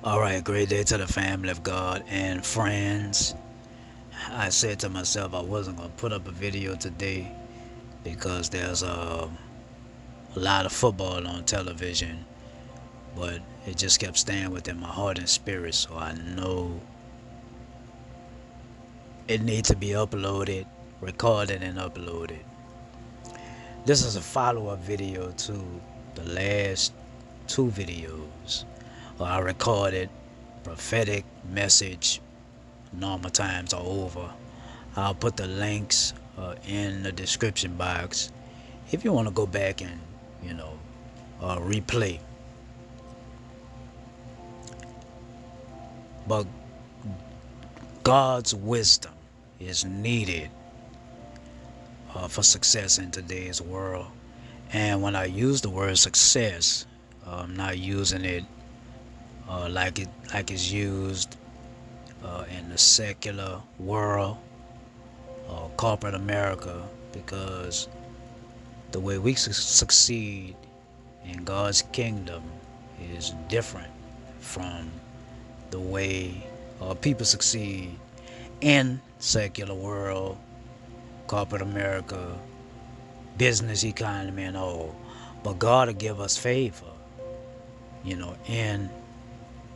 All right, great day to the family of God and friends. I said to myself I wasn't going to put up a video today because there's a lot of football on television, but it just kept staying within my heart and spirit, so I know it needs to be uploaded, recorded, and uploaded. This is a follow up video to the last two videos where I recorded prophetic message. Normal times are over. I'll put the links in the description box if you want to go back and you know replay. But God's wisdom is needed for success in today's world. And when I use the word success, I'm not using it like it's used in the secular world or corporate America, because the way we succeed in God's kingdom is different from the way people succeed in secular world, corporate America, business economy, and all. But God will give us favor, in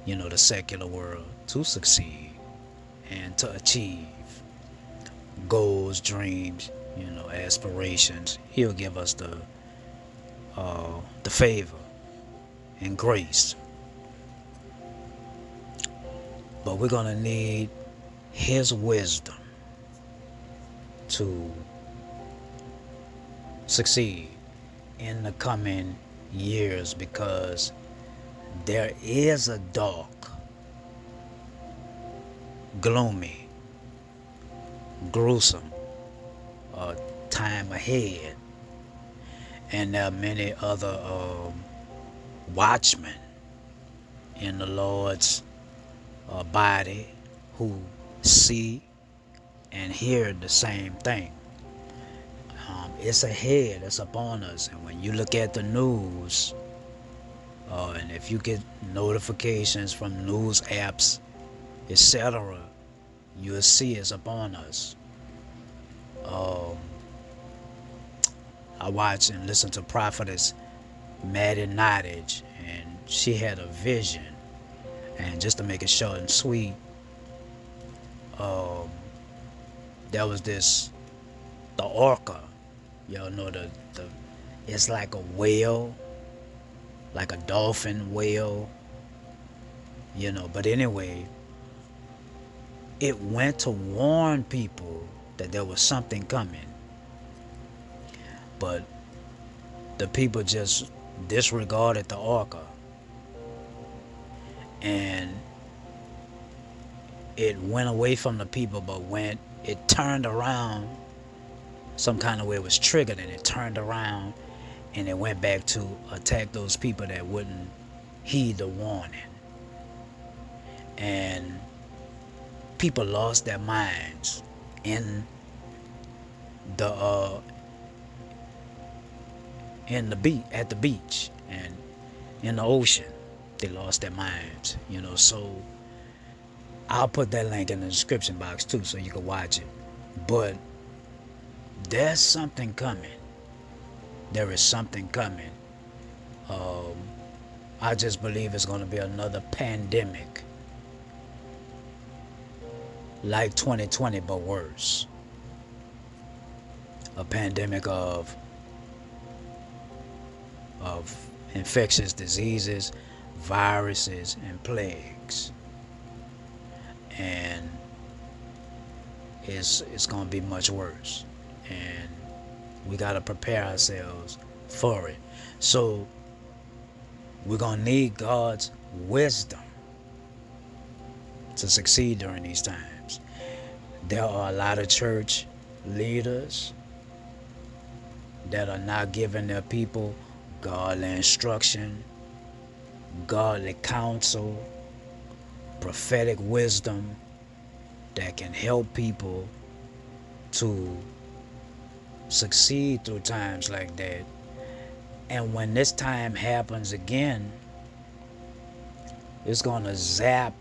the secular world to succeed and to achieve goals, dreams, aspirations. He'll give us the favor and grace. But we're gonna need His wisdom to succeed in the coming years, because there is a dark, gloomy, gruesome time ahead, and there are many other watchmen in the Lord's body who see and hear the same thing. It's ahead, it's upon us, and when you look at the news, and if you get notifications from news apps, etc., you'll see it's upon us. Um, I watch and listen to Prophetess Mattie Nottage, and she had a vision. And just to make it short and sweet, um, there was the orca. Y'all know the it's like a whale, like a dolphin whale, But anyway, it went to warn people that there was something coming, but the people just disregarded the orca, and it went away from the people. But when it turned around, some kind of way it was triggered, and it turned around and it went back to attack those people that wouldn't heed the warning. And people lost their minds in the at the beach and in the ocean. They lost their minds, So I'll put that link in the description box too, so you can watch it. But there's something coming. There is something coming. I just believe it's going to be another pandemic, like 2020, but worse. A pandemic of infectious diseases, viruses, and plagues. And it's going to be much worse. And we got to prepare ourselves for it. So we're going to need God's wisdom to succeed during these times. There are a lot of church leaders that are not giving their people godly instruction, godly counsel, prophetic wisdom that can help people to succeed through times like that. And when this time happens again, It's going to zap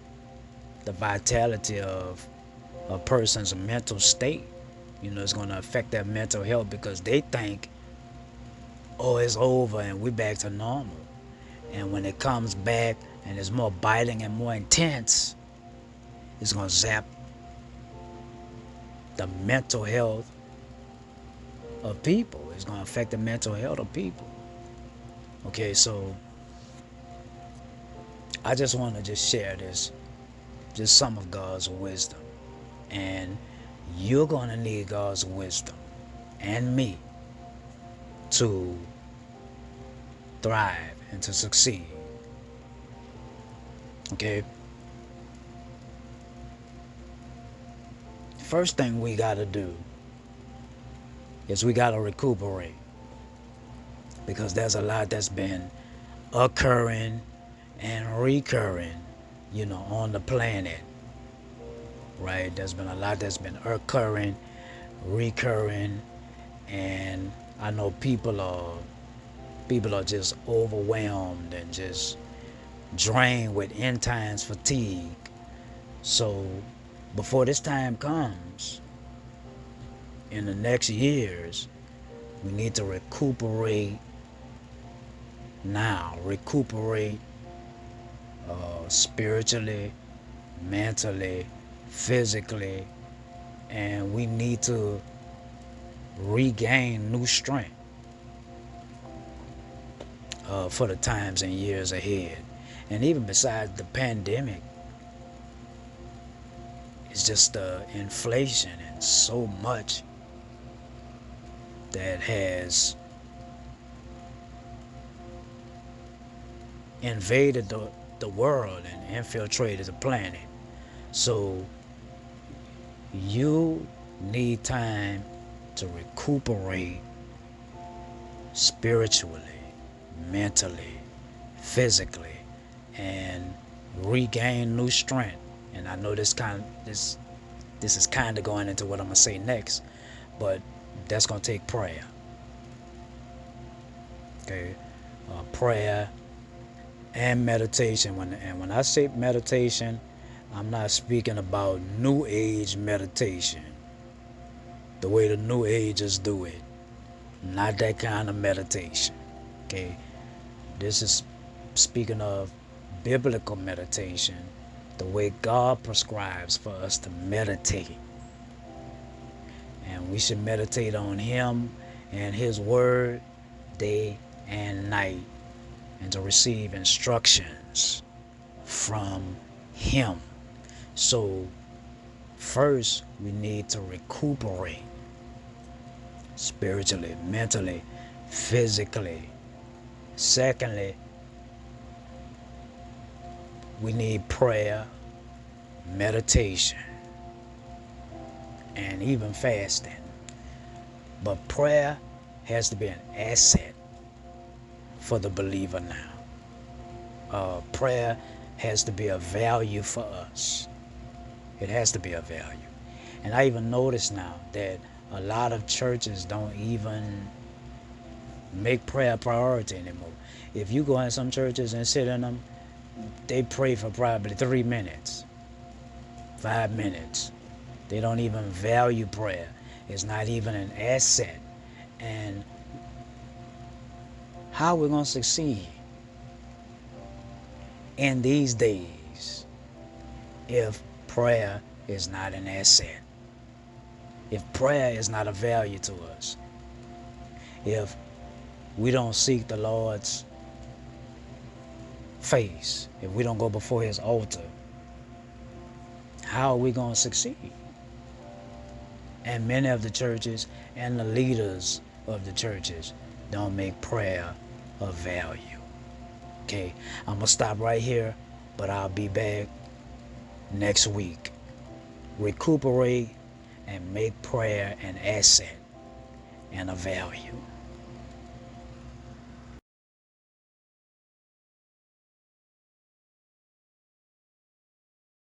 the vitality of a person's mental state. It's going to affect their mental health because they think, oh, it's over and we're back to normal. And when it comes back and it's more biting and more intense, it's going to zap the mental health of people. It's going to affect the mental health of people. Okay, so I just want to just share this, just some of God's wisdom. And you're going to need God's wisdom and me to thrive and to succeed. Okay? First thing we got to do is we got to recuperate, because there's a lot that's been occurring and recurring, on the planet, right? There's been a lot that's been occurring, recurring, and I know people are just overwhelmed and just drained with end times fatigue. So before this time comes in the next years, we need to recuperate now. Recuperate spiritually, mentally, physically, and we need to regain new strength for the times and years ahead. And even besides the pandemic, it's just the inflation and so much that has invaded the world and infiltrated the planet. So you need time to recuperate spiritually, mentally, physically, and regain new strength. And I know this is kind of going into what I'm gonna say next, but that's gonna take prayer. Okay, prayer and meditation. When I say meditation, I'm not speaking about New Age meditation, the way the New Agers do it. Not that kind of meditation. Okay, this is speaking of biblical meditation, the way God prescribes for us to meditate. And we should meditate on Him and His Word day and night, and to receive instructions from Him. So first we need to recuperate spiritually, mentally, physically. Secondly, we need prayer, meditation, and even fasting. But prayer has to be an asset for the believer now. Prayer has to be a value for us. It has to be a value. And I even notice now that a lot of churches don't even make prayer a priority anymore. If you go in some churches and sit in them, they pray for probably 3 minutes, 5 minutes. They don't even value prayer. It's not even an asset. And how are we going to succeed in these days if prayer is not an asset? If prayer is not a value to us? If we don't seek the Lord's face, if we don't go before His altar, how are we going to succeed? And many of the churches and the leaders of the churches don't make prayer of value. Okay, I'm going to stop right here, but I'll be back next week. Recuperate and make prayer an asset and a value.